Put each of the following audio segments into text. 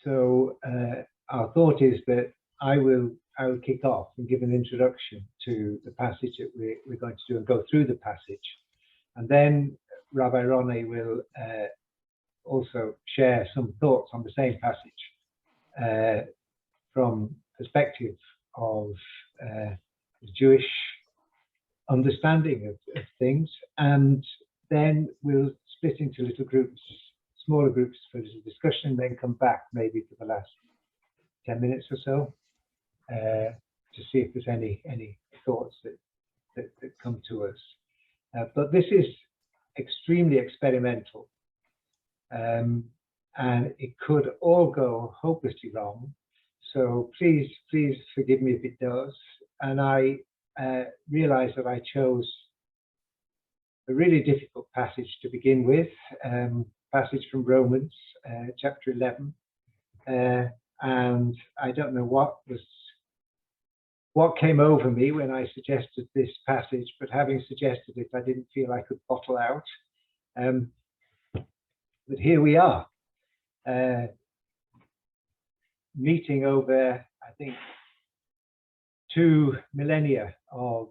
So our thought is that I will kick off and give an introduction to the passage that we're going to do and go through the passage. And then Rabbi Roni will also share some thoughts on the same passage from perspective of the Jewish understanding of things. And then we'll split into little groups, smaller groups for little discussion, and then come back maybe for the last 10 minutes or so to see if there's any thoughts that come to us. But this is extremely experimental, and it could all go hopelessly wrong. So please forgive me if it does. And I realize that I chose a really difficult passage to begin with, passage from Romans, chapter 11. And I don't know what came over me when I suggested this passage, but having suggested it, I didn't feel I could bottle out. But here we are, meeting over, I think, 2 millennia of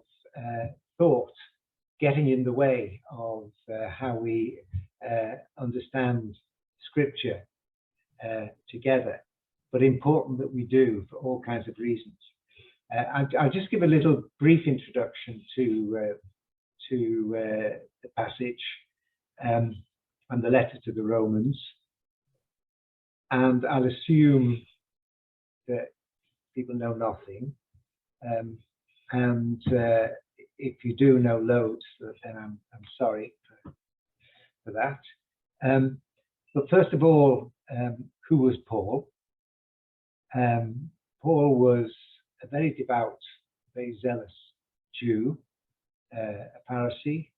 thought getting in the way of how we understand Scripture together, but important that we do for all kinds of reasons. I'll just give a little brief introduction to the passage and the letter to the Romans, and I'll assume that people know nothing, and if you do know loads, then I'm sorry for that. But first of all, who was Paul? Paul was a very devout, very zealous Jew, a Pharisee.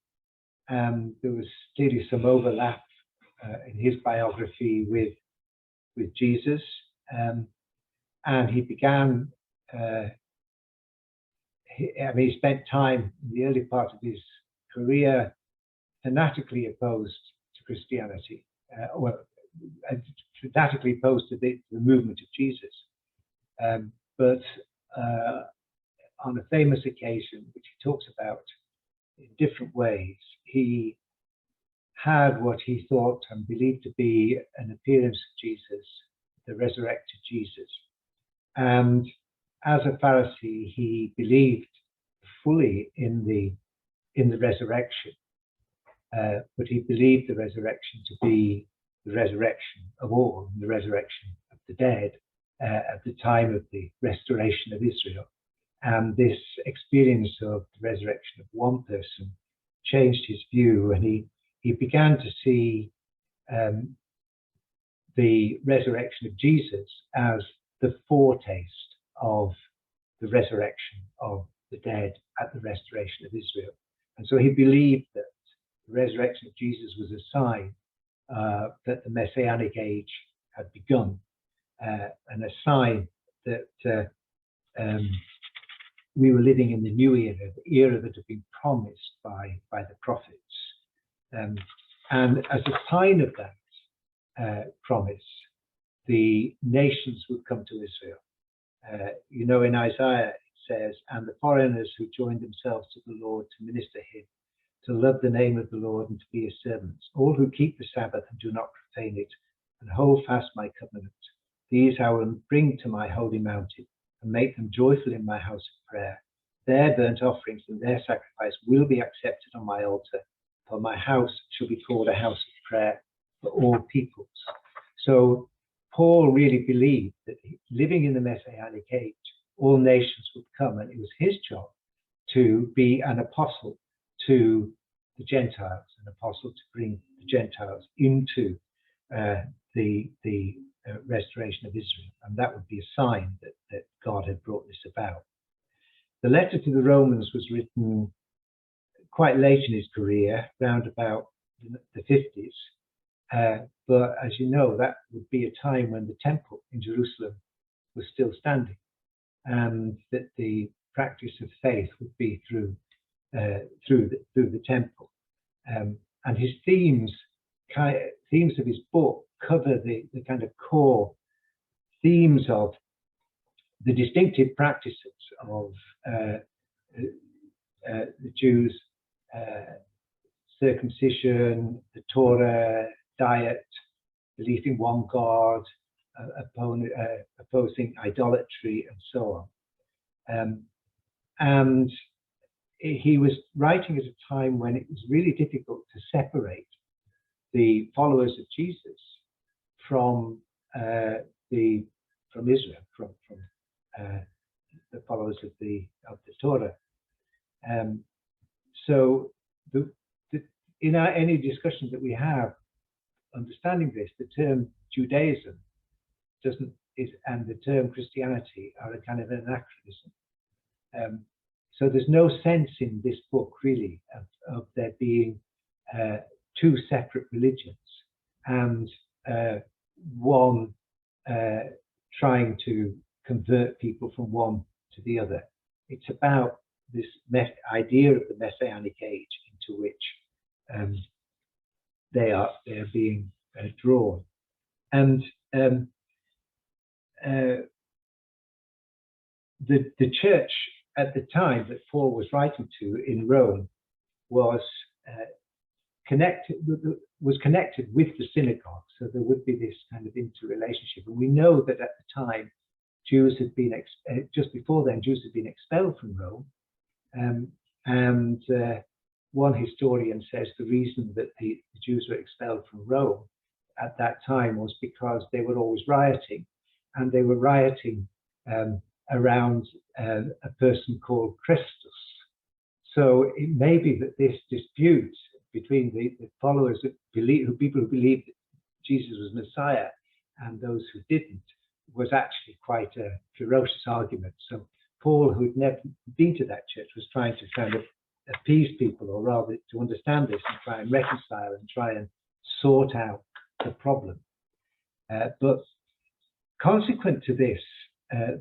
There was clearly some overlap in his biography with Jesus, and he began. He spent time in the early part of his career fanatically opposed to Christianity, fanatically opposed to the movement of Jesus. But on a famous occasion, which he talks about in different ways, he had what he thought and believed to be an appearance of Jesus, the resurrected Jesus. And as a Pharisee, he believed fully in the resurrection, but he believed the resurrection to be the resurrection of all, the resurrection of the dead at the time of the restoration of Israel. And this experience of the resurrection of one person changed his view, and he began to see the resurrection of Jesus as the foretaste of the resurrection of the dead at the restoration of Israel. And so he believed that the resurrection of Jesus was a sign that the Messianic age had begun, and a sign that we were living in the new era, the era that had been promised by the prophets. And as a sign of that promise, the nations would come to Israel. In Isaiah it says, "And the foreigners who joined themselves to the Lord to minister him, to love the name of the Lord and to be his servants, all who keep the Sabbath and do not profane it, and hold fast my covenant. These I will bring to my holy mountain and make them joyful in my house of prayer. Their burnt offerings and their sacrifice will be accepted on my altar, for my house shall be called a house of prayer for all peoples." So Paul really believed that living in the Messianic age, all nations would come, and it was his job to be an apostle to the Gentiles, an apostle to bring the Gentiles into the restoration of Israel, and that would be a sign that God had brought this about. The letter to the Romans was written quite late in his career, around about the 50s, but as you know, that would be a time when the temple in Jerusalem was still standing, and that the practice of faith would be through the temple, and his themes of his book cover the kind of core themes of the distinctive practices of the Jews, circumcision, the Torah, diet, belief in one God, opposing idolatry, and so on. And he was writing at a time when it was really difficult to separate the followers of Jesus from Israel, from the followers of the Torah. So in any discussions that we have understanding this, the term Judaism and the term Christianity are a kind of an anachronism. So there's no sense in this book really of there being two separate religions and one trying to convert people from one to the other. It's about this idea of the Messianic age into which they are being drawn. And the church at the time that Paul was writing to in Rome was connected with the synagogue, so there would be this kind of interrelationship. And we know that at the time, Jews had been just before then, Jews had been expelled from Rome, and one historian says the reason that the Jews were expelled from Rome at that time was because they were always rioting, and they were rioting around a person called Christus. So it may be that this dispute between the followers of people who believed that Jesus was Messiah and those who didn't was actually quite a ferocious argument. So Paul, who had never been to that church, was trying to kind of appease people, or rather to understand this and try and reconcile and try and sort out the problem. But consequent to this,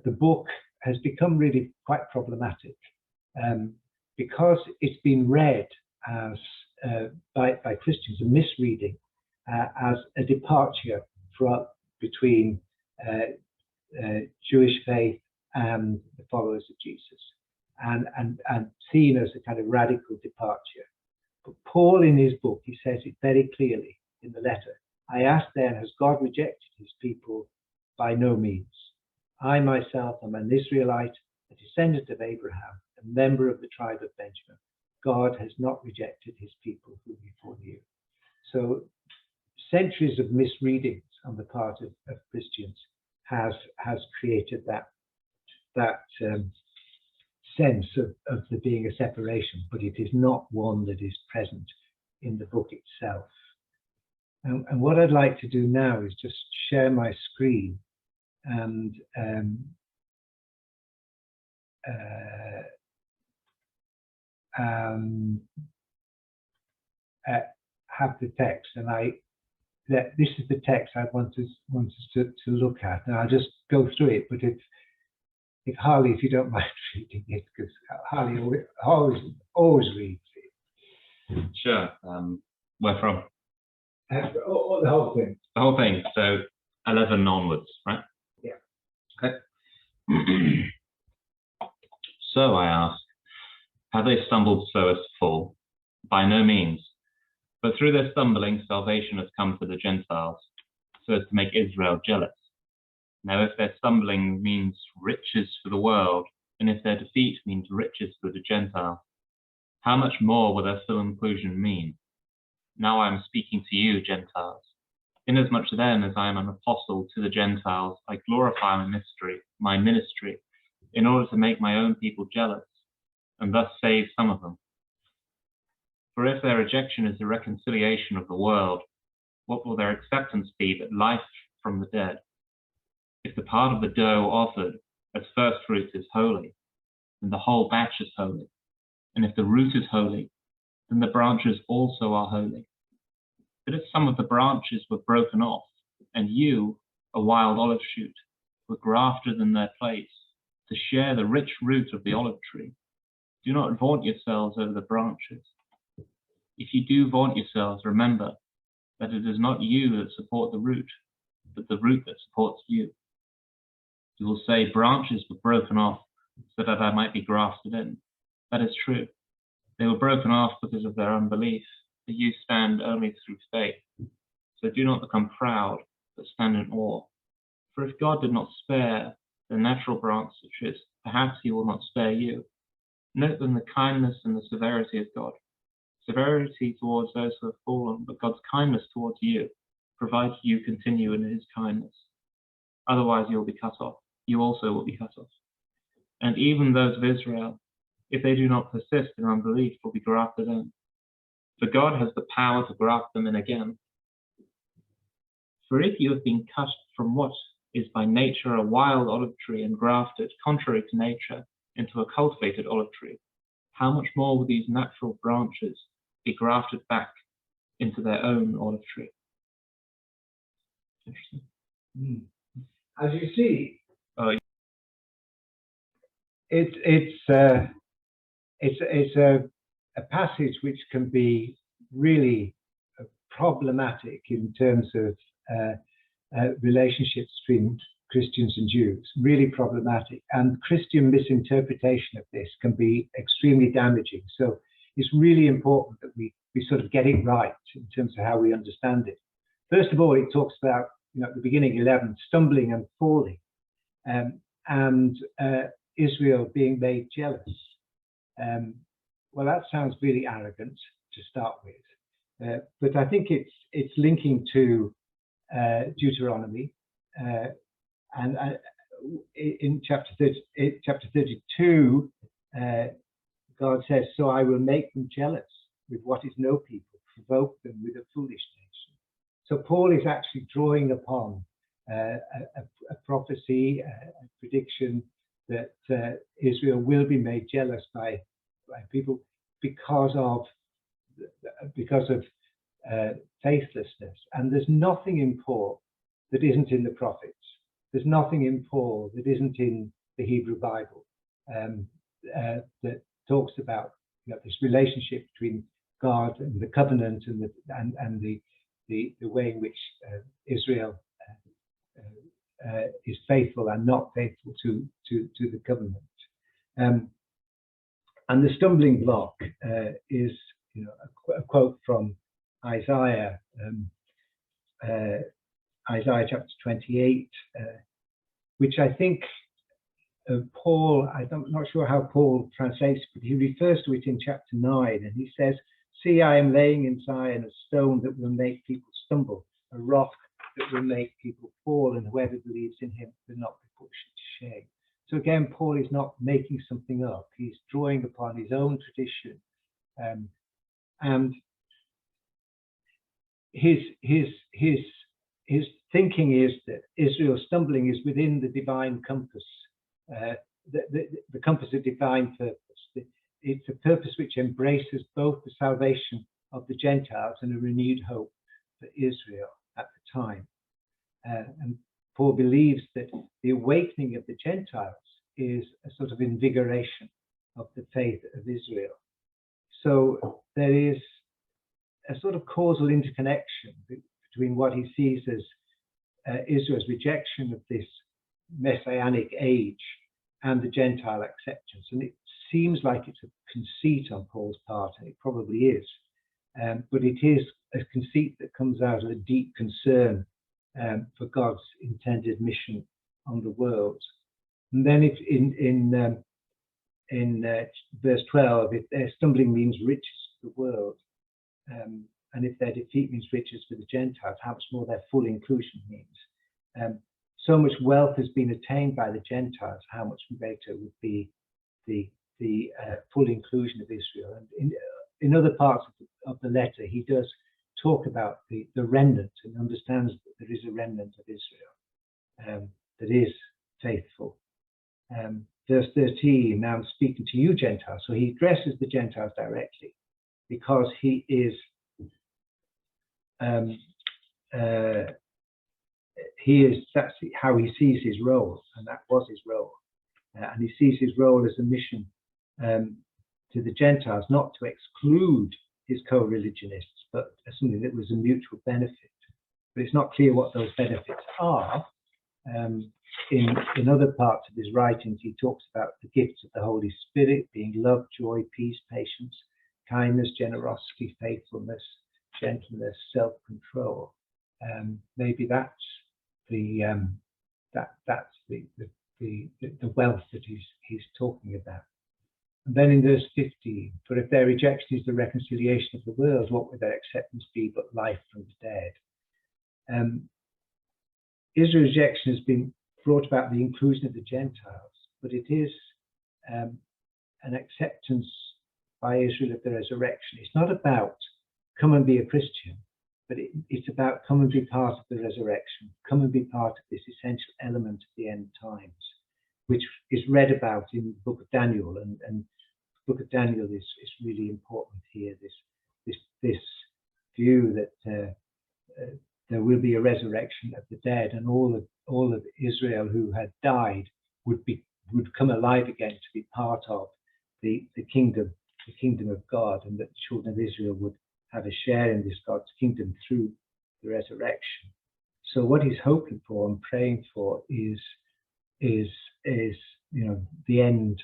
the book has become really quite problematic because it's been read as by Christians, a misreading as a departure between Jewish faith and the followers of Jesus, and seen as a kind of radical departure. But Paul, in his book, he says it very clearly in the letter. I ask then, has God rejected his people? By no means. I myself am an Israelite, a descendant of Abraham, a member of the tribe of Benjamin. God has not rejected his people whom he foreknew. So centuries of misreadings on the part of Christians has created that sense of there being a separation, but it is not one that is present in the book itself. And what I'd like to do now is just share my screen and have the text, and this is the text I want us to look at, and I'll just go through it. But if Harley, if you don't mind reading it, because Harley always reads it. Sure. Where from? The whole thing. The whole thing. So 11 onwards, right? Yeah. Okay. So I ask, have they stumbled so as to fall? By no means. But through their stumbling, salvation has come to the Gentiles, so as to make Israel jealous. Now, if their stumbling means riches for the world, and if their defeat means riches for the Gentiles, how much more will their full inclusion mean? Now I am speaking to you, Gentiles. Inasmuch then as I am an apostle to the Gentiles, I glorify my ministry, in order to make my own people jealous, and thus save some of them. For if their rejection is the reconciliation of the world, what will their acceptance be but life from the dead? If the part of the dough offered as first fruit is holy, then the whole batch is holy. And if the root is holy, then the branches also are holy. But if some of the branches were broken off, and you, a wild olive shoot, were grafted in their place, to share the rich root of the olive tree, do not vaunt yourselves over the branches. If you do vaunt yourselves, remember that it is not you that support the root, but the root that supports you. You will say, branches were broken off so that I might be grafted in. That is true. They were broken off because of their unbelief, but you stand only through faith. So do not become proud, but stand in awe. For if God did not spare the natural branches, perhaps he will not spare you. Note then the kindness and the severity of God. Severity towards those who have fallen, but God's kindness towards you, provided you continue in his kindness. Otherwise you will be cut off. You also will be cut off. And even those of Israel, if they do not persist in unbelief, will be grafted in. For God has the power to graft them in again. For if you have been cut from what is by nature a wild olive tree and grafted, contrary to nature, into a cultivated olive tree, how much more will these natural branches be grafted back into their own olive tree? Interesting. As you see, Oh, it's a passage which can be really problematic in terms of relationships between Christians and Jews, really problematic. And Christian misinterpretation of this can be extremely damaging. So it's really important that we sort of get it right in terms of how we understand it. First of all, it talks about, at the beginning 11, stumbling and falling, and Israel being made jealous. Well, that sounds really arrogant to start with, but I think it's linking to Deuteronomy, and in chapter 32, God says, "So I will make them jealous with what is no people, provoke them with a foolish nation." So Paul is actually drawing upon a prophecy, a prediction that Israel will be made jealous by people because of faithlessness. And there's nothing in Paul that isn't in the prophets. There's nothing in Paul that isn't in the Hebrew Bible that talks about this relationship between God and the covenant and the way in which Israel is faithful and not faithful to the covenant. And the stumbling block is a quote from Isaiah, Isaiah chapter 28, which I think Paul, I'm not sure how Paul translates it, but he refers to it in chapter 9, and he says, "See, I am laying in Zion a stone that will make people stumble, a rock that will make people fall, and whoever believes in him will not be put to shame." So again, Paul is not making something up. He's drawing upon his own tradition, and his thinking is that Israel's stumbling is within the divine compass, the compass of divine purpose. It's a purpose which embraces both the salvation of the Gentiles and a renewed hope for Israel at the time. And Paul believes that the awakening of the Gentiles is a sort of invigoration of the faith of Israel. So there is a sort of causal interconnection between what he sees as Israel's rejection of this messianic age and the Gentile acceptance. And it seems like it's a conceit on Paul's part, and it probably is. But it is a conceit that comes out of a deep concern for God's intended mission on the world. And then if in verse 12, if their stumbling means riches for the world, and if their defeat means riches for the Gentiles, how much more their full inclusion means. So much wealth has been attained by the Gentiles, how much greater would be the full inclusion of Israel. And in other parts of the letter, he does talk about the remnant, and understands that there is a remnant of Israel that is faithful. Verse 13, "Now I'm speaking to you Gentiles." So he addresses the Gentiles directly because he is that's how he sees his role, and that was his role. And he sees his role as a mission to the Gentiles, not to exclude his co-religionists, but as something that was a mutual benefit. But it's not clear what those benefits are. In other parts of his writings, he talks about the gifts of the Holy Spirit being love, joy, peace, patience, kindness, generosity, faithfulness, gentleness, self-control. Maybe that's the wealth that he's talking about. And then in verse 15, for if their rejection is the reconciliation of the world, what would their acceptance be but life from the dead? Israel's rejection has been brought about the inclusion of the Gentiles, but it is an acceptance by Israel of the resurrection. It's not about come and be a Christian, but it's about come and be part of the resurrection, come and be part of this essential element of the end times, which is read about in the book of Daniel, and the book of Daniel is really important here. This view that there will be a resurrection of the dead, and all of Israel who had died would come alive again to be part of the kingdom of God, and that the children of Israel would have a share in this God's kingdom through the resurrection. So what he's hoping for and praying for is the end,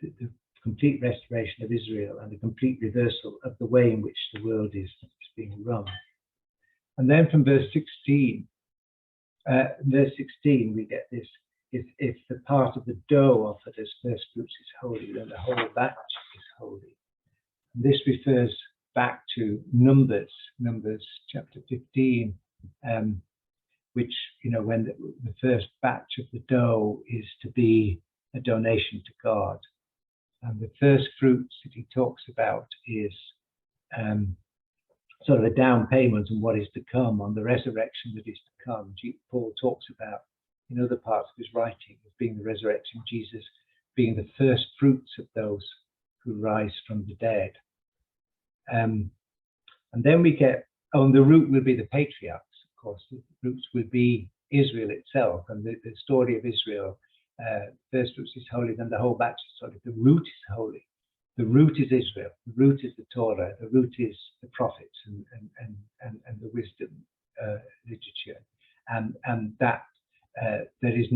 the complete restoration of Israel and the complete reversal of the way in which the world is being run. And then from verse 16, we get this: if the part of the dough offered as first fruits is holy, then the whole batch is holy. And this refers back to Numbers chapter 15, which, when the first batch of the dough is to be a donation to God. And the first fruits that he talks about is sort of a down payment on what is to come, on the resurrection that is to come. Paul talks about in other parts of his writing as being the resurrection of Jesus, being the first fruits of those who rise from the dead. And then we get, and the root will be the patriarchs, of course. The roots will be Israel itself, and the story of Israel. First fruits is holy, then the whole batch is holy. The root is holy. The root is Israel. The root is the Torah. The root is the prophets and the wisdom literature. And that there's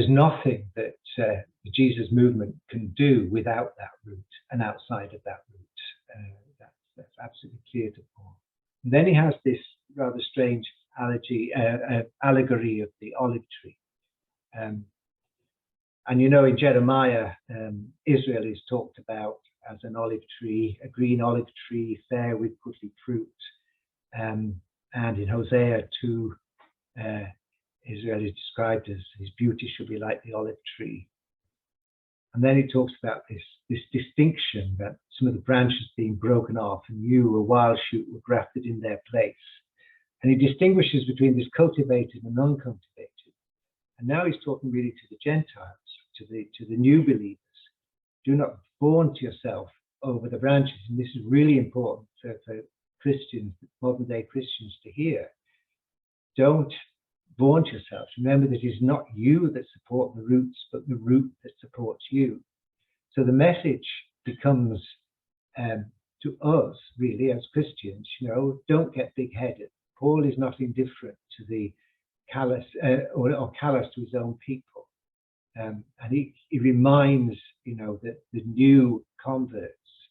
nothing that the Jesus movement can do without that root and outside of that root. That's absolutely clear to Paul. And then he has this rather strange allegory of the olive tree. And in Jeremiah, Israel is talked about as an olive tree, a green olive tree, fair with goodly fruit. And in Hosea 2, Israel is described as his beauty should be like the olive tree. And then he talks about this distinction, that some of the branches being broken off and you, a wild shoot, were grafted in their place. And he distinguishes between this cultivated and uncultivated. And now he's talking really to the Gentiles, to the new believers. Do not vaunt yourself over the branches. And this is really important for Christians, modern day Christians, to hear. Don't vaunt yourself. Remember that it's not you that support the roots, but the root that supports you. So the message becomes to us, really, as Christians, don't get big-headed. Paul is not indifferent to the callous or callous to his own people. And he reminds, that the new converts,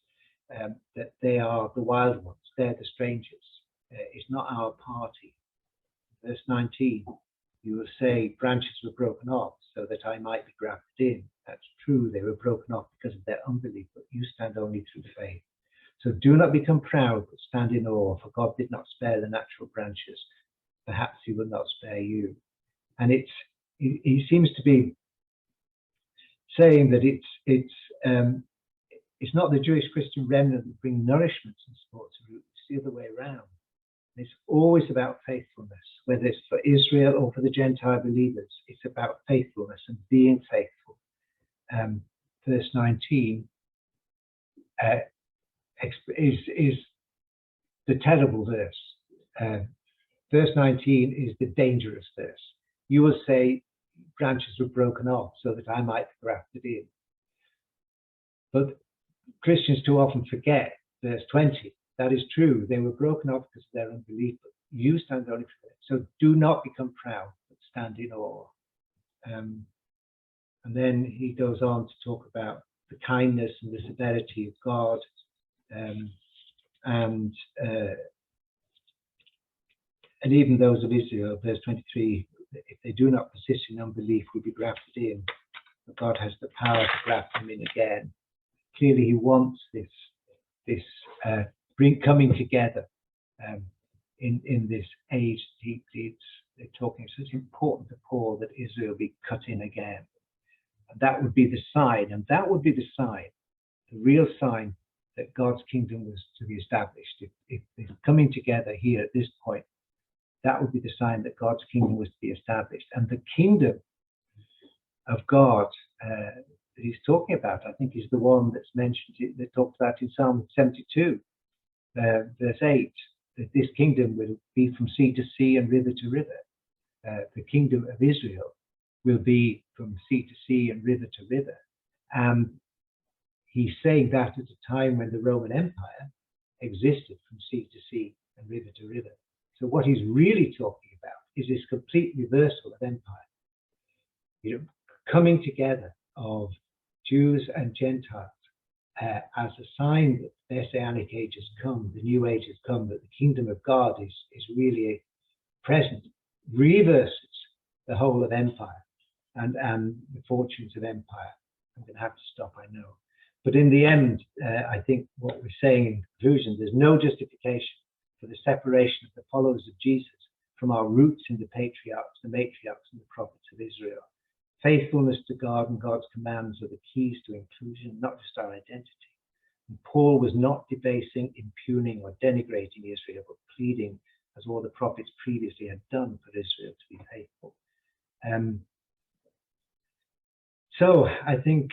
that they are the wild ones, they're the strangers. It's not our party. Verse 19, you will say, branches were broken off so that I might be grafted in. That's true, they were broken off because of their unbelief, but you stand only through faith. So do not become proud, but stand in awe, for God did not spare the natural branches. Perhaps he will not spare you. And he seems to be saying that it's not the Jewish Christian remnant that bring nourishment and supports the root, it's the other way around. It's always about faithfulness, whether it's for Israel or for the Gentile believers. It's about faithfulness and being faithful. Verse 19 is the terrible verse. Verse 19 is the dangerous verse. You will say, branches were broken off so that I might be grafted in. But Christians too often forget verse 20. That is true. They were broken off because of their unbelief, but you stand only for it. So do not become proud, but stand in awe. And then he goes on to talk about the kindness and the severity of God, and even those of Israel, verse 23, if they do not persist in unbelief, will be grafted in, but God has the power to graft them in again. Clearly, he wants this coming together in this age. They're talking. So it's important to Paul that Israel be cut in again, and that would be the sign. And that would be the sign, the real sign that God's kingdom was to be established. If coming together here at this point, that would be the sign that God's kingdom was to be established. And the kingdom of God that he's talking about, I think, is the one that's mentioned, that talks about in Psalm 72, verse 8, that this kingdom will be from sea to sea and river to river. The kingdom of Israel will be from sea to sea and river to river. And he's saying that at a time when the Roman Empire existed from sea to sea and river to river. So what he's really talking about is this complete reversal of empire. You know, coming together of Jews and Gentiles as a sign that the Messianic age has come, the new age has come, that the kingdom of God is really present, reverses the whole of empire and the fortunes of empire. I'm going to have to stop, I know. But in the end, I think what we're saying in conclusion, there's no justification for the separation of the followers of Jesus from our roots in the patriarchs, the matriarchs, and the prophets of Israel. Faithfulness to God and God's commands are the keys to inclusion, not just our identity. And Paul was not debasing, impugning, or denigrating Israel, but pleading, as all the prophets previously had done, for Israel to be faithful. So I think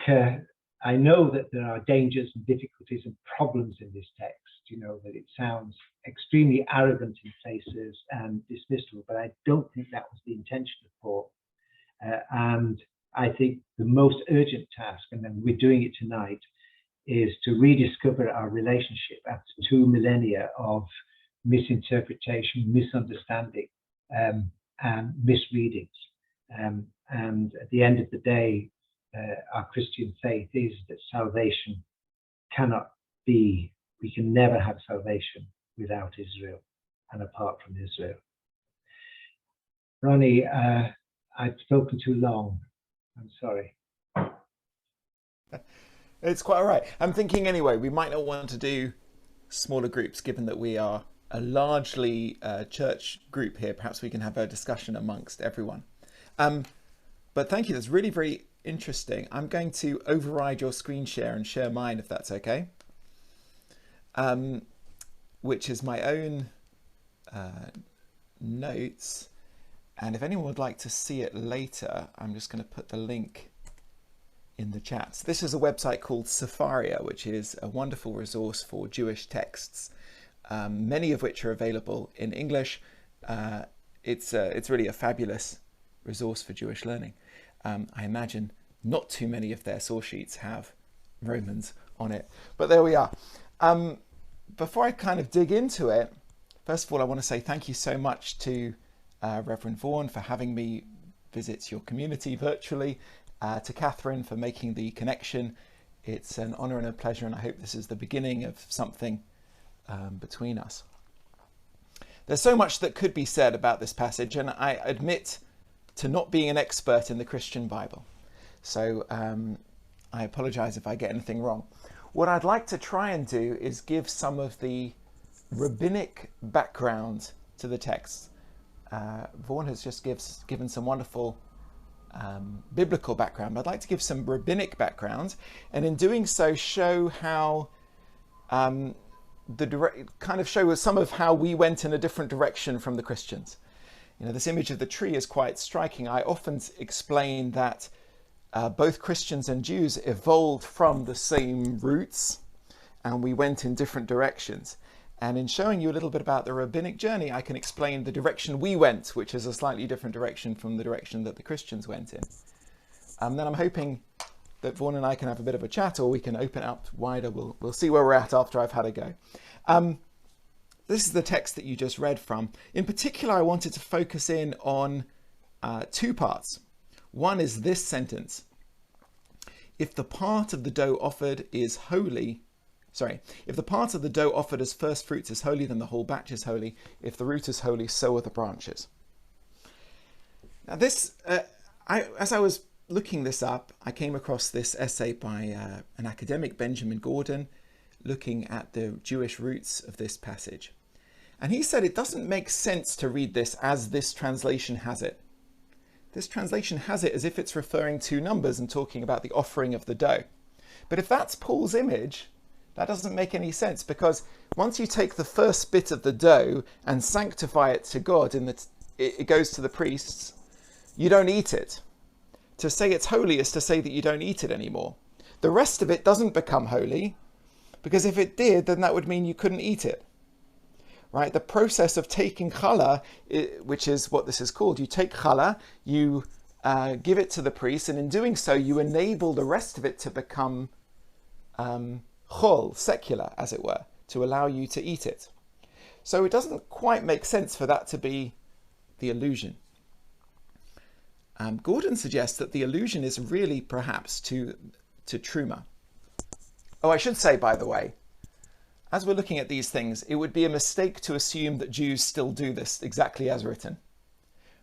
I know that there are dangers and difficulties and problems in this text, you know, that it sounds extremely arrogant in places and dismissal, but I don't think that was the intention of Paul. And I think the most urgent task, and then we're doing it tonight, is to rediscover our relationship after 2 millennia of misinterpretation, misunderstanding, and misreadings. And at the end of the day, our Christian faith is that salvation cannot be, we can never have salvation without Israel and apart from Israel. Ronnie, I've spoken too long. I'm sorry. It's quite all right. I'm thinking anyway, we might not want to do smaller groups, given that we are a largely church group here. Perhaps we can have a discussion amongst everyone. But thank you. That's really very interesting. I'm going to override your screen share and share mine, if that's okay. Which is my own notes. And if anyone would like to see it later, I'm just going to put the link in the chat. So this is a website called Sepharia, which is a wonderful resource for Jewish texts, many of which are available in English. It's really a fabulous resource for Jewish learning. I imagine not too many of their source sheets have Romans on it, but there we are. Before I kind of dig into it, first of all, I want to say thank you so much to Reverend Vaughan for having me visit your community virtually, to Catherine for making the connection. It's an honor and a pleasure, and I hope this is the beginning of something between us. There's so much that could be said about this passage, and I admit to not being an expert in the Christian Bible. So I apologize if I get anything wrong. What I'd like to try and do is give some of the rabbinic background to the text. Vaughan has just given some wonderful biblical background, but I'd like to give some rabbinic background, and in doing so show how show some of how we went in a different direction from the Christians. You know, this image of the tree is quite striking. I often explain that both Christians and Jews evolved from the same roots, and we went in different directions. And in showing you a little bit about the rabbinic journey, I can explain the direction we went, which is a slightly different direction from the direction that the Christians went in. Then I'm hoping that Vaughan and I can have a bit of a chat, or we can open it up wider. We'll see where we're at after I've had a go. this is the text that you just read from. In particular, I wanted to focus in on two parts. One is this sentence. If the part of the dough offered is holy, if the part of the dough offered as first fruits is holy, then the whole batch is holy. If the root is holy, so are the branches. Now this, as I was looking this up, I came across this essay by an academic, Benjamin Gordon, looking at the Jewish roots of this passage. And he said it doesn't make sense to read this as this translation has it. This translation has it as if it's referring to numbers and talking about the offering of the dough. But if that's Paul's image, that doesn't make any sense, because once you take the first bit of the dough and sanctify it to God, it goes to the priests, you don't eat it. To say it's holy is to say that you don't eat it anymore. The rest of it doesn't become holy, because if it did, then that would mean you couldn't eat it. Right? The process of taking challah, which is what this is called, you take challah, you give it to the priest, and in doing so, you enable the rest of it to become chol, secular, as it were, to allow you to eat it. So it doesn't quite make sense for that to be the allusion. Gordon suggests that the allusion is really perhaps to truma. Oh, I should say, by the way, as we're looking at these things, it would be a mistake to assume that Jews still do this exactly as written,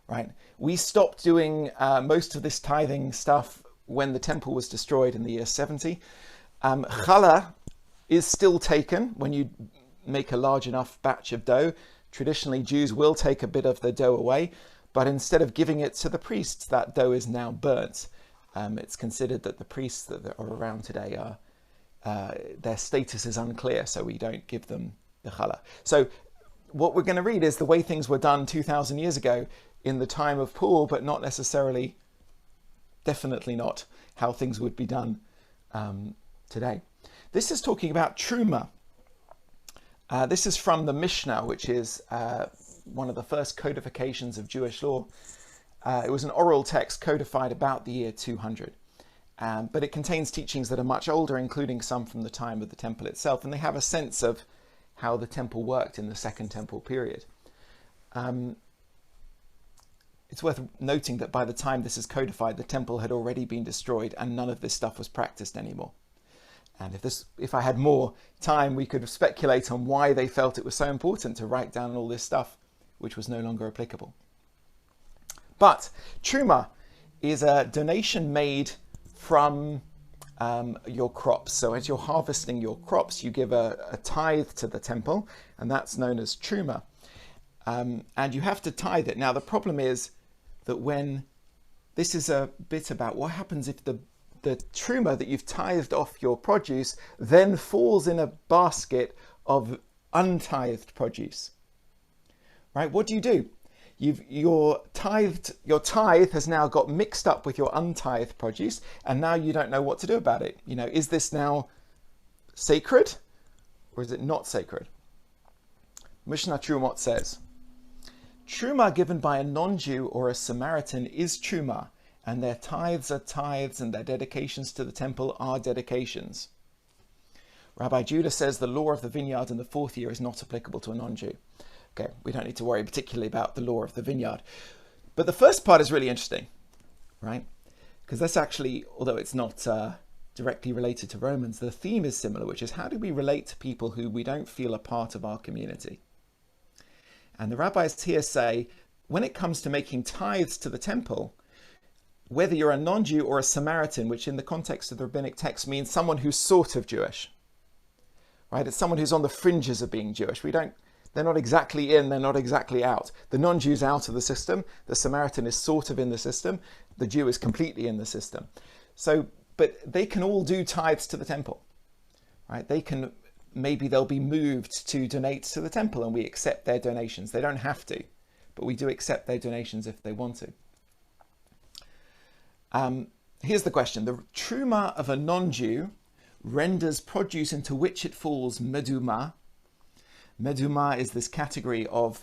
right? We stopped doing most of this tithing stuff when the temple was destroyed in the year 70. Challah is still taken when you make a large enough batch of dough. Traditionally, Jews will take a bit of the dough away, but instead of giving it to the priests, that dough is now burnt. It's considered that the priests that are around today are their status is unclear, so we don't give them the challah. So what we're going to read is the way things were done 2,000 years ago in the time of Paul, but not necessarily, definitely not how things would be done today. This is talking about truma. This is from the Mishnah, which is one of the first codifications of Jewish law. It was an oral text codified about the year 200. But it contains teachings that are much older, including some from the time of the temple itself, and they have a sense of how the temple worked in the Second Temple period. It's worth noting that by the time this is codified, the temple had already been destroyed and none of this stuff was practiced anymore. And if I had more time, we could speculate on why they felt it was so important to write down all this stuff, which was no longer applicable. But truma is a donation made from your crops. So as you're harvesting your crops, you give a tithe to the temple, and that's known as truma. And you have to tithe it. Now, the problem is that this is a bit about what happens if the truma that you've tithed off your produce then falls in a basket of untithed produce. Right? What do? Your tithe has now got mixed up with your untithed produce, and now you don't know what to do about it. You know, is this now sacred or is it not sacred? Mishnah Trumot says, truma given by a non-Jew or a Samaritan is truma, and their tithes are tithes, and their dedications to the temple are dedications. Rabbi Judah says the law of the vineyard in the fourth year is not applicable to a non-Jew. Okay, we don't need to worry particularly about the law of the vineyard. But the first part is really interesting, right? Because that's actually, although it's not directly related to Romans, the theme is similar, which is how do we relate to people who we don't feel a part of our community? And the rabbis here say, when it comes to making tithes to the temple, whether you're a non-Jew or a Samaritan, which in the context of the rabbinic text means someone who's sort of Jewish, right? It's someone who's on the fringes of being Jewish. They're not exactly in, they're not exactly out. The non-Jew's out of the system. The Samaritan is sort of in the system. The Jew is completely in the system. So, but they can all do tithes to the temple, right? Maybe they'll be moved to donate to the temple and we accept their donations. They don't have to, but we do accept their donations if they want to. Here's the question. The truma of a non-Jew renders produce into which it falls meduma. Meduma is this category of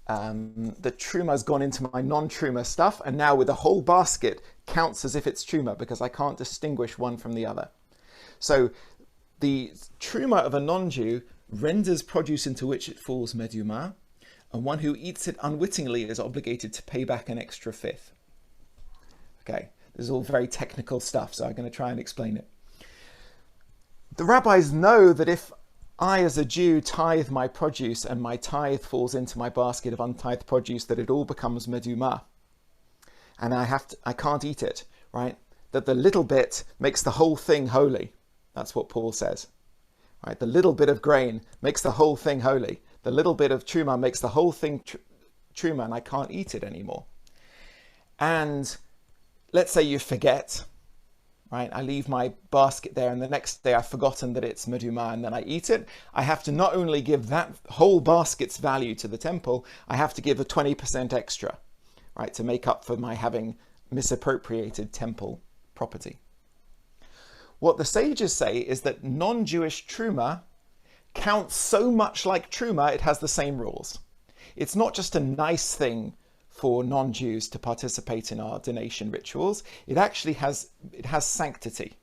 the truma's gone into my non-truma stuff, and now with the whole basket counts as if it's truma because I can't distinguish one from the other. So the truma of a non-Jew renders produce into which it falls meduma, and one who eats it unwittingly is obligated to pay back an extra fifth. Okay, this is all very technical stuff, so I'm going to try and explain it. The rabbis know that if I, as a Jew, tithe my produce and my tithe falls into my basket of untithed produce, that it all becomes meduma, and I can't eat it, right? That the little bit makes the whole thing holy. That's what Paul says, right? The little bit of grain makes the whole thing holy. The little bit of truma makes the whole thing truma, and I can't eat it anymore. And let's say you forget, right? I leave my basket there, and the next day I've forgotten that it's meduma, and then I eat it. I have to not only give that whole basket's value to the temple, I have to give a 20% extra, right, to make up for my having misappropriated temple property. What the sages say is that non-Jewish truma counts so much like truma, it has the same rules. It's not just a nice thing for non-Jews to participate in our donation rituals. It actually has sanctity,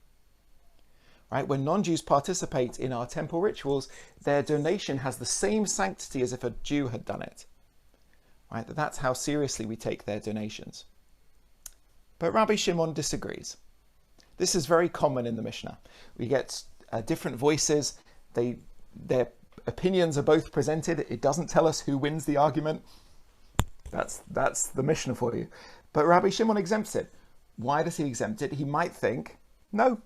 right? When non-Jews participate in our temple rituals, their donation has the same sanctity as if a Jew had done it, right? That's how seriously we take their donations. But Rabbi Shimon disagrees. This is very common in the Mishnah. We get different voices. Their opinions are both presented. It doesn't tell us who wins the argument. That's the Mishnah for you. But Rabbi Shimon exempts it. Why does he exempt it? He might think, no,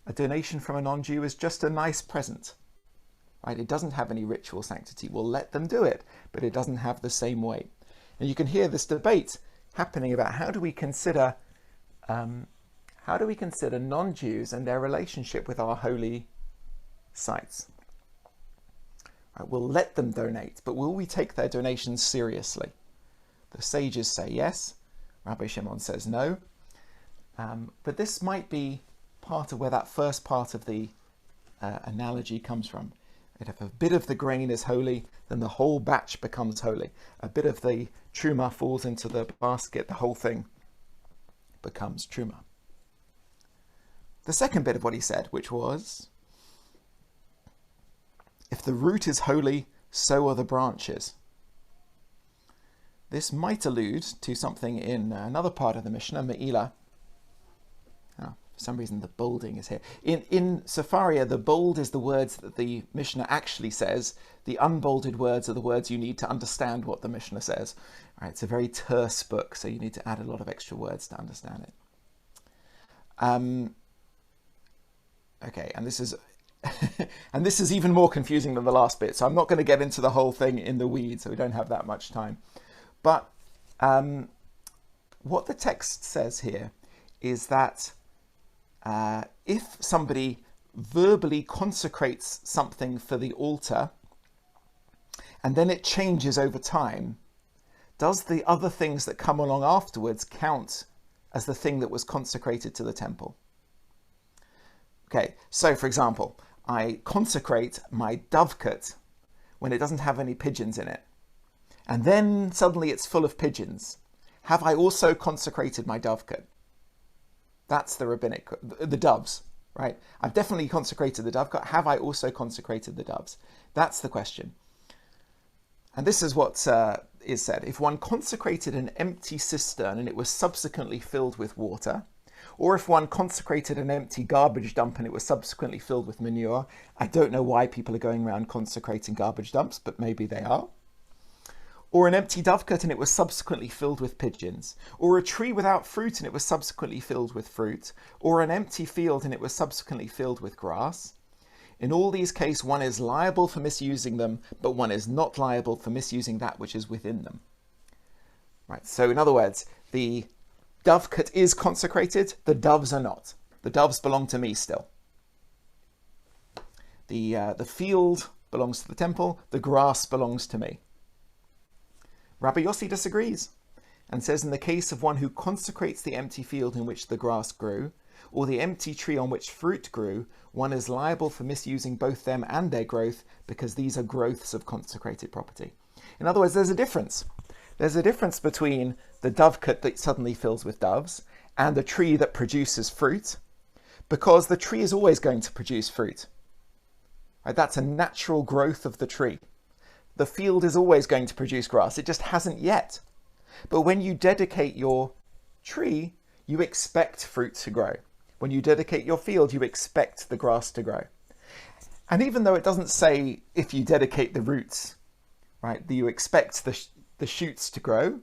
a donation from a non-Jew is just a nice present, right? It doesn't have any ritual sanctity. We'll let them do it, but it doesn't have the same weight. And you can hear this debate happening about how do we consider non-Jews and their relationship with our holy sites. Right, we'll let them donate, but will we take their donations seriously? The sages say yes. Rabbi Shimon says no. But this might be part of where that first part of the analogy comes from. If a bit of the grain is holy, then the whole batch becomes holy. A bit of the truma falls into the basket, the whole thing becomes truma. The second bit of what he said, which was, if the root is holy, so are the branches. This might allude to something in another part of the Mishnah, Me'ilah. For some reason the bolding is here. In Sepharia, the bold is the words that the Mishnah actually says. The unbolded words are the words you need to understand what the Mishnah says. Right, it's a very terse book, so you need to add a lot of extra words to understand it. Okay, and this is and this is even more confusing than the last bit, so I'm not going to get into the whole thing in the weeds, so we don't have that much time. But what the text says here is that if somebody verbally consecrates something for the altar and then it changes over time, does the other things that come along afterwards count as the thing that was consecrated to the temple? Okay, so for example, I consecrate my dovecote when it doesn't have any pigeons in it, and then suddenly it's full of pigeons. Have I also consecrated my dovecote? That's the rabbinic, the doves, right? I've definitely consecrated the dovecote. Have I also consecrated the doves? That's the question. And this is what is said. If one consecrated an empty cistern and it was subsequently filled with water, or if one consecrated an empty garbage dump and it was subsequently filled with manure, I don't know why people are going around consecrating garbage dumps, but maybe they are. Or an empty dovecote and it was subsequently filled with pigeons, or a tree without fruit and it was subsequently filled with fruit, or an empty field and it was subsequently filled with grass. In all these cases, one is liable for misusing them, but one is not liable for misusing that which is within them. Right. So in other words, the dovecote is consecrated, the doves are not. The doves belong to me still. The field belongs to the temple, the grass belongs to me. Rabbi Yossi disagrees and says in the case of one who consecrates the empty field in which the grass grew, or the empty tree on which fruit grew, one is liable for misusing both them and their growth, because these are growths of consecrated property. In other words, there's a difference. There's a difference between the dovecote that suddenly fills with doves and the tree that produces fruit, because the tree is always going to produce fruit. Right? That's a natural growth of the tree. The field is always going to produce grass. It just hasn't yet. But when you dedicate your tree, you expect fruit to grow. When you dedicate your field, you expect the grass to grow. And even though it doesn't say if you dedicate the roots, right, that you expect the shoots to grow,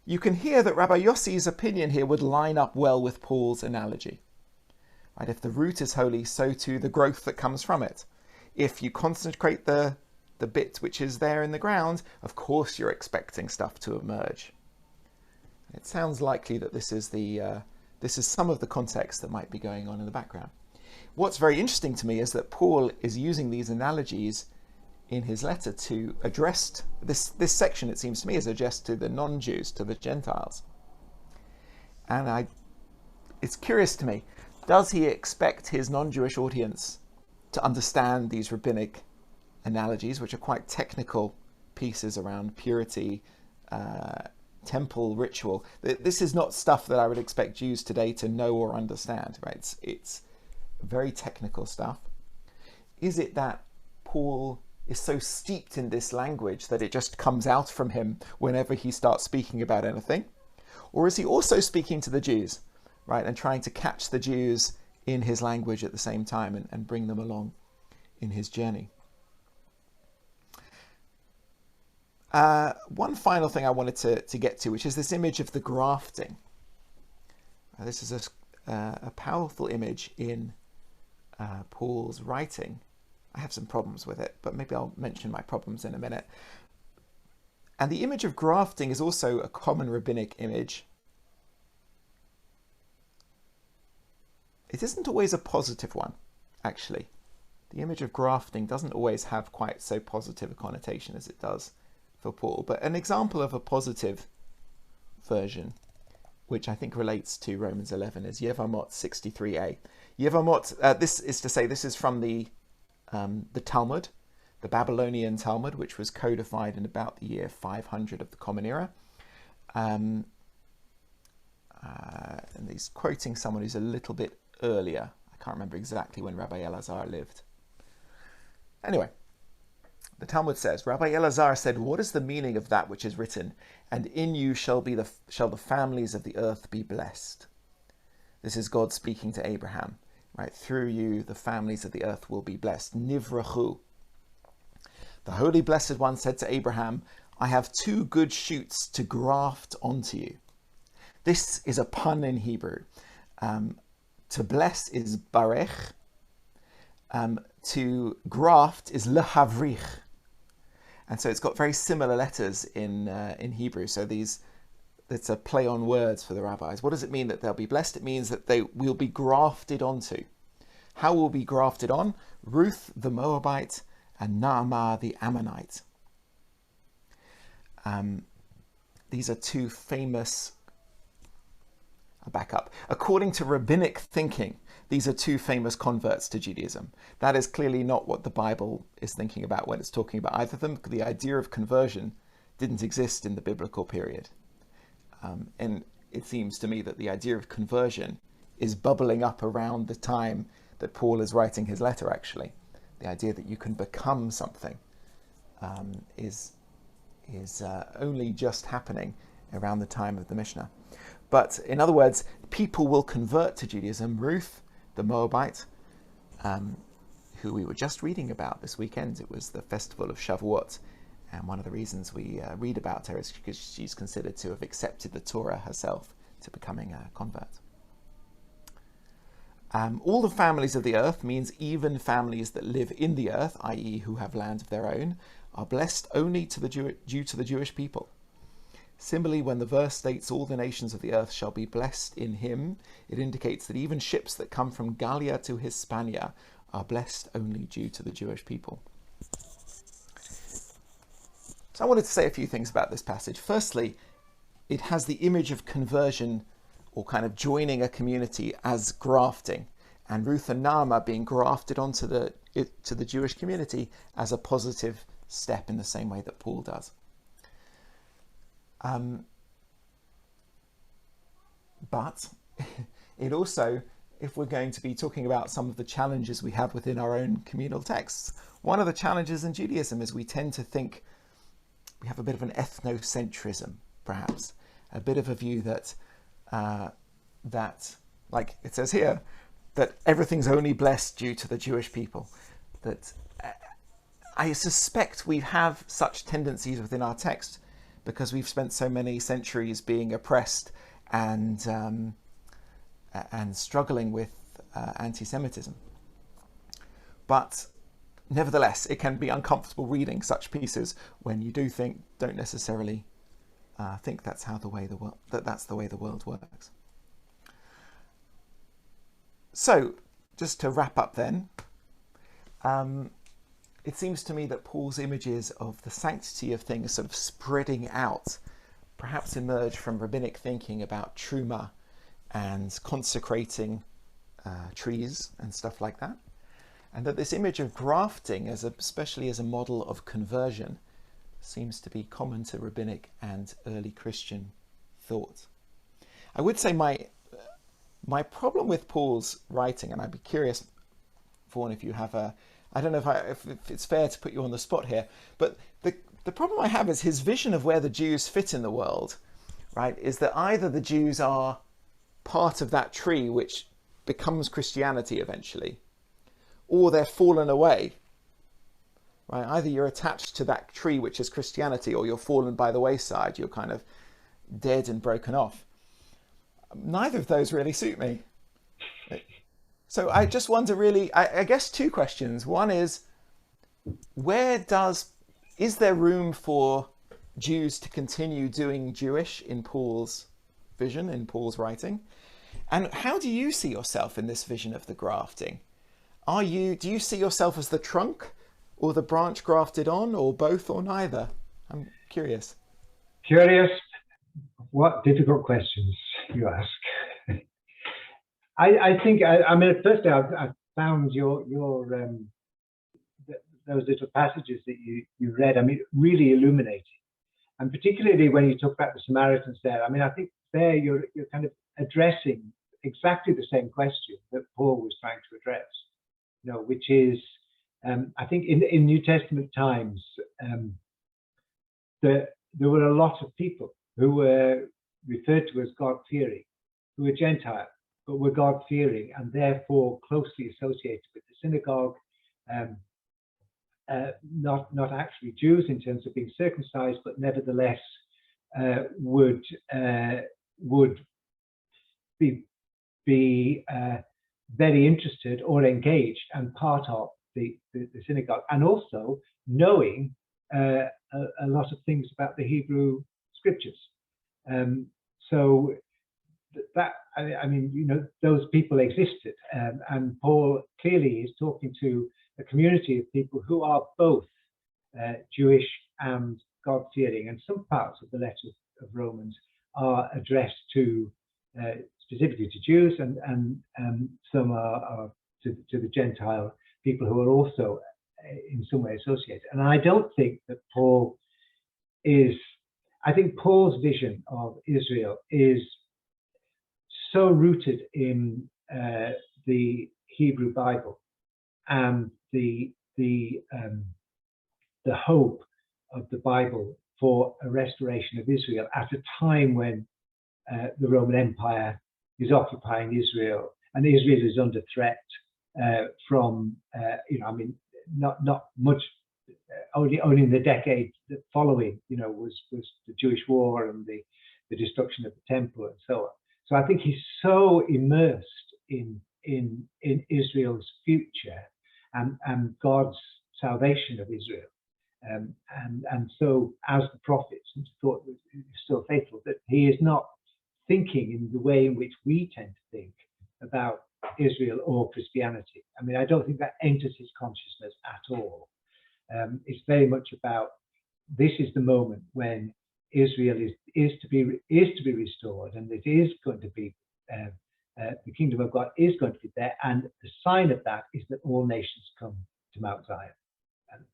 you can hear that Rabbi Yossi's opinion here would line up well with Paul's analogy. Right? If the root is holy, so too the growth that comes from it. If you consecrate the bit which is there in the ground, of course you're expecting stuff to emerge. It sounds likely that this is some of the context that might be going on in the background. What's very interesting to me is that Paul is using these analogies in his letter to address this section, it seems to me, is addressed to the non-Jews, to the Gentiles. And it's curious to me, does he expect his non-Jewish audience to understand these rabbinic analogies, which are quite technical pieces around purity, temple ritual? This is not stuff that I would expect Jews today to know or understand, right? It's very technical stuff. Is it that Paul is so steeped in this language that it just comes out from him whenever he starts speaking about anything? Or is he also speaking to the Jews, right, and trying to catch the Jews in his language at the same time and bring them along in his journey? One final thing I wanted to get to, which is this image of the grafting. This is a powerful image in Paul's writing. I have some problems with it, but maybe I'll mention my problems in a minute. And the image of grafting is also a common rabbinic image. It isn't always a positive one, actually. The image of grafting doesn't always have quite so positive a connotation as it does for Paul. But an example of a positive version, which I think relates to Romans 11, is Yevamot 63a. Yevamot, this is from the Talmud, the Babylonian Talmud, which was codified in about the year 500 of the Common Era. And he's quoting someone who's a little bit earlier. I can't remember exactly when Rabbi Elazar lived. Anyway, the Talmud says, Rabbi Elazar said, "What is the meaning of that which is written? And in you shall the families of the earth be blessed." This is God speaking to Abraham. Right, through you the families of the earth will be blessed. Nivrachu. The Holy Blessed One said to Abraham, "I have two good shoots to graft onto you." This is a pun in Hebrew. To bless is barech. To graft is lehavrich. And so it's got very similar letters in Hebrew. So it's a play on words for the rabbis. What does it mean that they'll be blessed? It means that they will be grafted onto. How will be grafted on? Ruth the Moabite and Naamah the Ammonite. These are two famous... I'll back up. According to rabbinic thinking, these are two famous converts to Judaism. That is clearly not what the Bible is thinking about when it's talking about either of them. The idea of conversion didn't exist in the biblical period. And it seems to me that the idea of conversion is bubbling up around the time that Paul is writing his letter, actually. The idea that you can become something is only just happening around the time of the Mishnah. But in other words, people will convert to Judaism. Ruth the Moabite, who we were just reading about this weekend, it was the festival of Shavuot. And one of the reasons we read about her is because she's considered to have accepted the Torah herself, to becoming a convert. All the families of the earth means even families that live in the earth, i.e. who have land of their own, are blessed only due to the Jewish people. Similarly, when the verse states all the nations of the earth shall be blessed in him, it indicates that even ships that come from Gallia to Hispania are blessed only due to the Jewish people. So I wanted to say a few things about this passage. Firstly, it has the image of conversion, or kind of joining a community, as grafting, and Ruth and Naamah being grafted onto the Jewish community as a positive step in the same way that Paul does. But it also if we're going to be talking about some of the challenges we have within our own communal texts. One of the challenges in Judaism is we tend to think we have a bit of an ethnocentrism, perhaps, a bit of a view that, like it says here, that everything's only blessed due to the Jewish people. That I suspect we have such tendencies within our text because we've spent so many centuries being oppressed and struggling with anti-Semitism. But nevertheless, it can be uncomfortable reading such pieces when you don't necessarily think that's the way the world works. So, just to wrap up then, it seems to me that Paul's images of the sanctity of things sort of spreading out perhaps emerge from rabbinic thinking about truma and consecrating trees and stuff like that. And that this image of grafting, especially as a model of conversion, seems to be common to rabbinic and early Christian thought. I would say my problem with Paul's writing, and I'd be curious, Vaughan, if you have I don't know if it's fair to put you on the spot here, but the problem I have is his vision of where the Jews fit in the world, right, is that either the Jews are part of that tree which becomes Christianity eventually, or they're fallen away, right? Either you're attached to that tree which is Christianity, or you're fallen by the wayside, you're kind of dead and broken off. Neither of those really suit me. So I just wonder really, I guess two questions. One is, is there room for Jews to continue doing Jewish in Paul's vision, in Paul's writing? And how do you see yourself in this vision of the grafting? Do you see yourself as the trunk or the branch grafted on, or both or neither? I'm curious. Curious? What difficult questions you ask. I think, I mean, at first I found those little passages that you read, I mean, really illuminating. And particularly when you talk about the Samaritans there, I mean, I think there you're kind of addressing exactly the same question that Paul was trying to address, which is, I think in New Testament times, there were a lot of people who were referred to as God-fearing, who were Gentile, but were God-fearing and therefore closely associated with the synagogue, not actually Jews in terms of being circumcised, but nevertheless would be very interested or engaged and part of the synagogue, and also knowing a lot of things about the Hebrew scriptures. So that, I mean, those people existed, and Paul clearly is talking to a community of people who are both Jewish and God-fearing, and some parts of the letter of Romans are addressed to specifically to Jews, and some are to the Gentile people who are also in some way associated. And I don't think that I think Paul's vision of Israel is so rooted in the Hebrew Bible and the hope of the Bible for a restoration of Israel at a time when the Roman Empire is occupying Israel, and Israel is under threat from, I mean, not much. Only in the decade following, was the Jewish War and the destruction of the temple and so on. So I think he's so immersed in Israel's future and God's salvation of Israel, and so as the prophets thought was still faithful, that he is not thinking in the way in which we tend to think about Israel or Christianity. I mean, I don't think that enters his consciousness at all. It's very much about, this is the moment when Israel is to be restored, and it is going to be the kingdom of God is going to be there, and the sign of that is that all nations come to Mount Zion,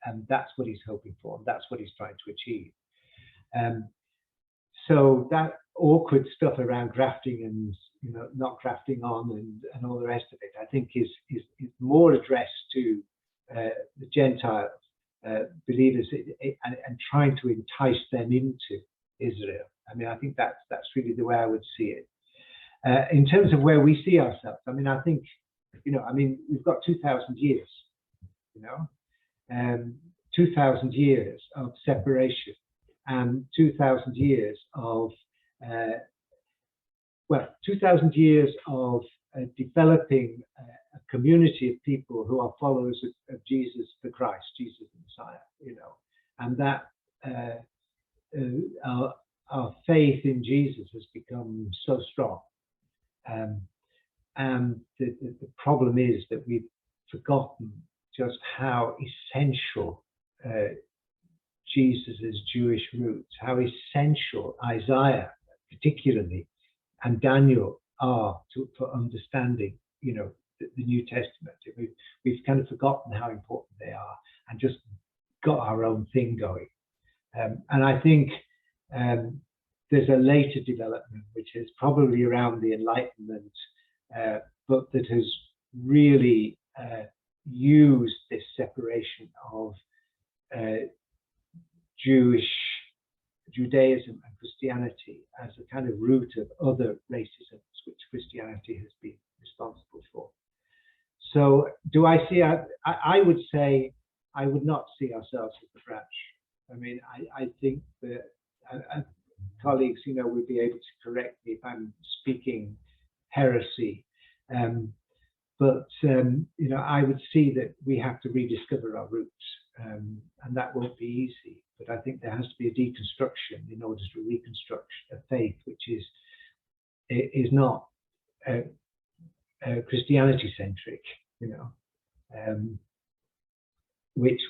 and that's what he's hoping for, and that's what he's trying to achieve. So that awkward stuff around grafting and not grafting on and all the rest of it, I think is more addressed to the Gentile believers and trying to entice them into Israel. I mean, I think that's really the way I would see it. In terms of where we see ourselves, I mean, I think, we've got 2,000 years, 2,000 years of separation and 2,000 years of 2,000 years of developing a community of people who are followers of Jesus the Christ, Jesus the Messiah, and that our faith in Jesus has become so strong. And the problem is that we've forgotten just how essential Jesus's Jewish roots, how essential Isaiah particularly and Daniel are for understanding, the New Testament. We've kind of forgotten how important they are and just got our own thing going. And I think there's a later development, which is probably around the Enlightenment, but that has really used this separation of Judaism and Christianity as a kind of root of other racisms which Christianity has been responsible for. So do I see, I would say, I would not see ourselves as the branch. I mean, I think that colleagues, would be able to correct me if I'm speaking heresy. But I would see that we have to rediscover our roots, and that won't be easy. But I think there has to be a deconstruction in order to reconstruct a faith which is not Christianity centric, which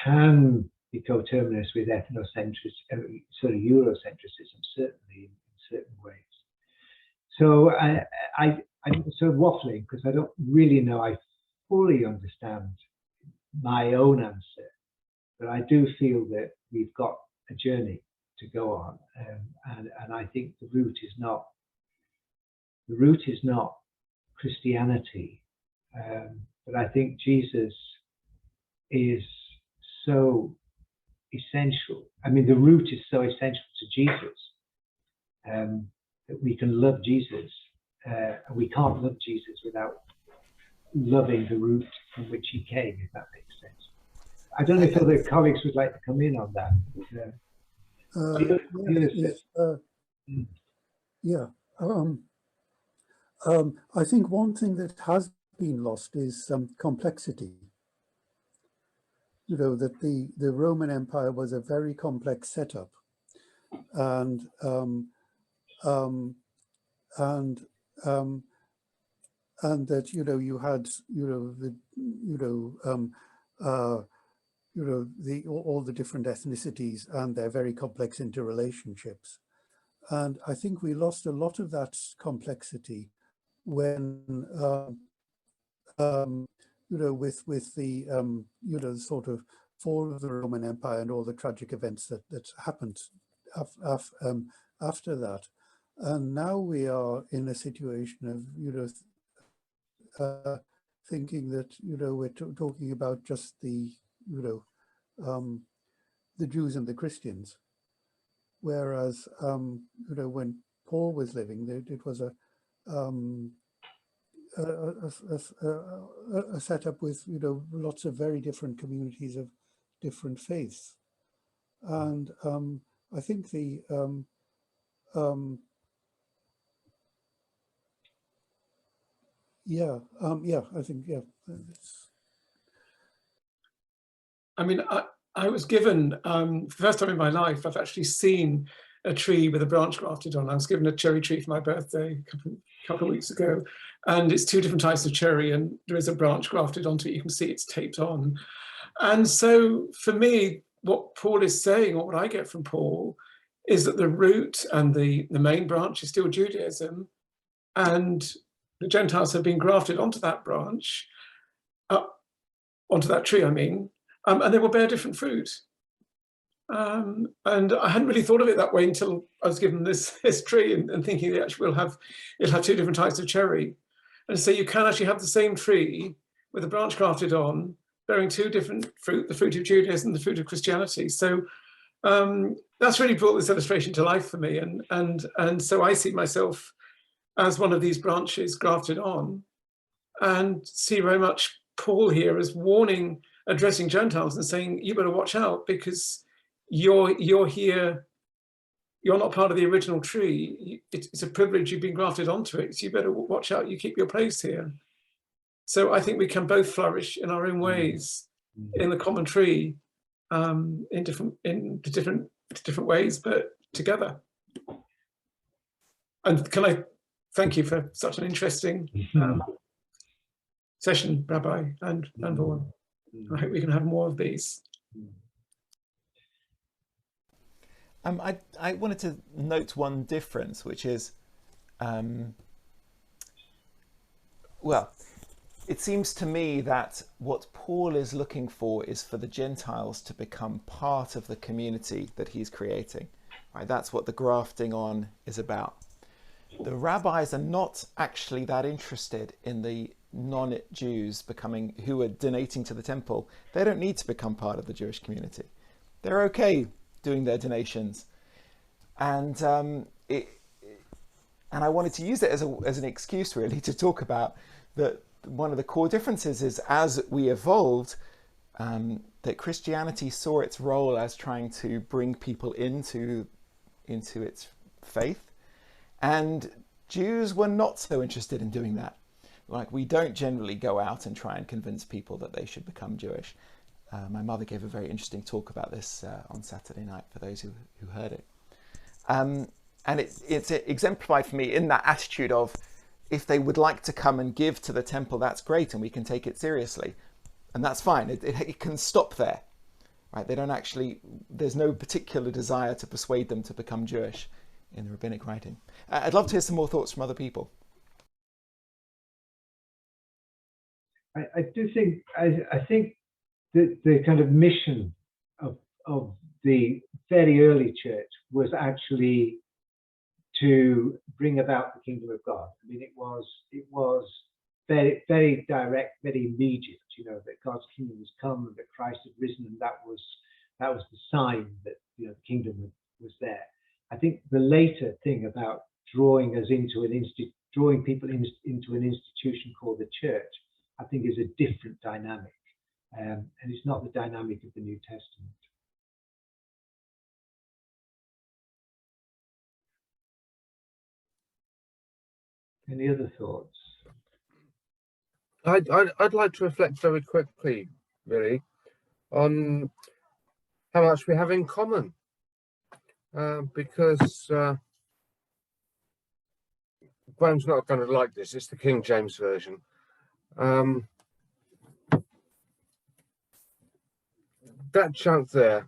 can be coterminous with ethnocentrism, sort of Eurocentrism, certainly in certain ways. So I'm sort of waffling because I don't really know I fully understand my own answer, but I do feel that we've got a journey to go on, and I think the root is not Christianity, but I think Jesus is so essential. I mean, the root is so essential to Jesus that we can love Jesus, and we can't love Jesus without loving the root from which he came, if that makes sense. I don't know if other colleagues would like to come in on that. I think one thing that has been lost is complexity. That the Roman Empire was a very complex setup, and that you had all the different ethnicities and their very complex interrelationships, and I think we lost a lot of that complexity when with the sort of fall of the Roman Empire and all the tragic events that happened after that. And now we are in a situation of thinking that we're talking about just the Jews and the Christians, whereas when Paul was living, it was a setup with lots of very different communities of different faiths, and I think I mean, I was given, for the first time in my life, I've actually seen a tree with a branch grafted on. I was given a cherry tree for my birthday a couple of weeks ago, and it's two different types of cherry, and there is a branch grafted onto it. You can see it's taped on. And so for me, what Paul is saying, or what I get from Paul, is that the root and the main branch is still Judaism, and the Gentiles have been grafted onto that branch, onto that tree, I mean, and they will bear different fruit. And I hadn't really thought of it that way until I was given this tree and thinking that actually it'll have two different types of cherry. And so you can actually have the same tree with a branch grafted on, bearing two different fruit, the fruit of Judaism and the fruit of Christianity. So that's really brought this illustration to life for me. And so I see myself as one of these branches grafted on, and see very much Paul here as warning, addressing Gentiles and saying, you better watch out, because you're here, you're not part of the original tree. It's a privilege, you've been grafted onto it, so you better watch out, you keep your place here. So I think we can both flourish in our own ways in the common tree, in different ways, but together. And can I thank you for such an interesting session, Rabbi and Vaughan. I hope we can have more of these. I wanted to note one difference, which is, well, it seems to me that what Paul is looking for is for the Gentiles to become part of the community that he's creating. Right? That's what the grafting on is about. The rabbis are not actually that interested in the non-Jews who are donating to the temple. They don't need to become part of the Jewish community. They're okay doing their donations, and I wanted to use it as an excuse really to talk about that. One of the core differences is, as we evolved, that Christianity saw its role as trying to bring people into its faith, and Jews were not so interested in doing that. Like, we don't generally go out and try and convince people that they should become Jewish. My mother gave a very interesting talk about this on Saturday night for those who heard it. And it's exemplified for me in that attitude of, if they would like to come and give to the temple, that's great, and we can take it seriously, and that's fine. It can stop there, right? They don't actually, there's no particular desire to persuade them to become Jewish in the rabbinic writing. I'd love to hear some more thoughts from other people. I do think, I think that the kind of mission of the very early church was actually to bring about the kingdom of God. I mean, it was very, very direct, very immediate, you know, that God's kingdom has come and that Christ had risen, and that was the sign that, you know, the kingdom was there. I think the later thing about drawing people into an institution called the church, I think is a different dynamic, and it's not the dynamic of the New Testament. Any other thoughts? I'd like to reflect very quickly, really, on how much we have in common, because Graham's not going to like this. It's the King James version. That chunk there,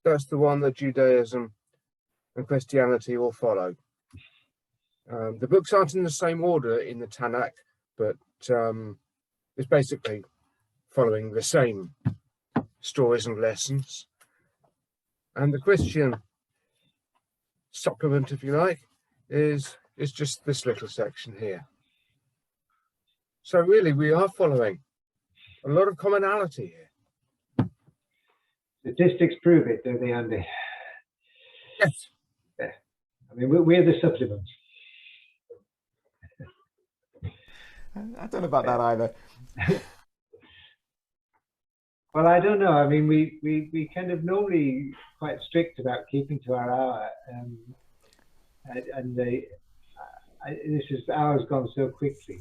that's the one that Judaism and Christianity will follow. The books aren't in the same order in the Tanakh, but it's basically following the same stories and lessons. And the Christian supplement, if you like, is just this little section here. So really, we are following a lot of commonality here. Statistics prove it, don't they, Andy? Yes. Yeah. I mean, we're the supplement. I don't know about that either. Well, I don't know. I mean, we kind of normally quite strict about keeping to our hour, and this hour's gone so quickly.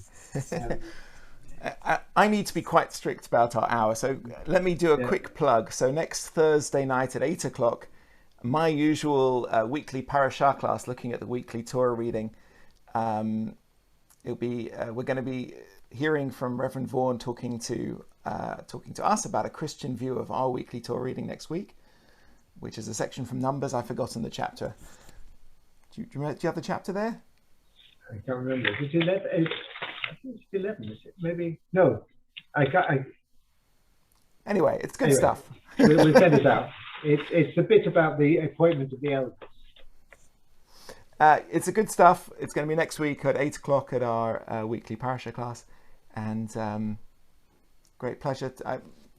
I need to be quite strict about our hour, so let me do a quick plug. So next Thursday night at 8 o'clock, my usual weekly parashah class, looking at the weekly Torah reading. It'll be we're going to be hearing from Reverend Vaughan talking to us about a Christian view of our weekly Torah reading next week, which is a section from Numbers. I've forgotten the chapter. Do you have the chapter there? I can't remember. Is it 11? I think it's 11. Is it? Maybe no. Anyway, it's good Anyway, stuff. we'll get it out. It's a bit about the appointment of the elders. It's a good stuff. It's going to be next week at 8 o'clock at our weekly Parsha class. And great pleasure.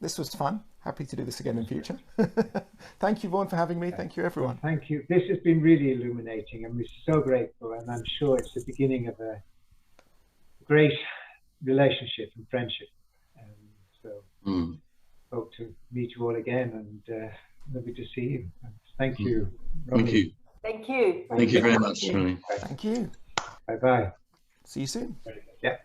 This was fun. Happy to do this again in future. Thank you, Vaughan, for having me. Thank you, everyone. Thank you. This has been really illuminating, and we're so grateful. And I'm sure it's the beginning of a great relationship and friendship. Hope to meet you all again, and lovely to see you. And thank you. Thank you. Thank you. Thank you very much, Roni. Thank you. Bye-bye. See you soon. Yeah.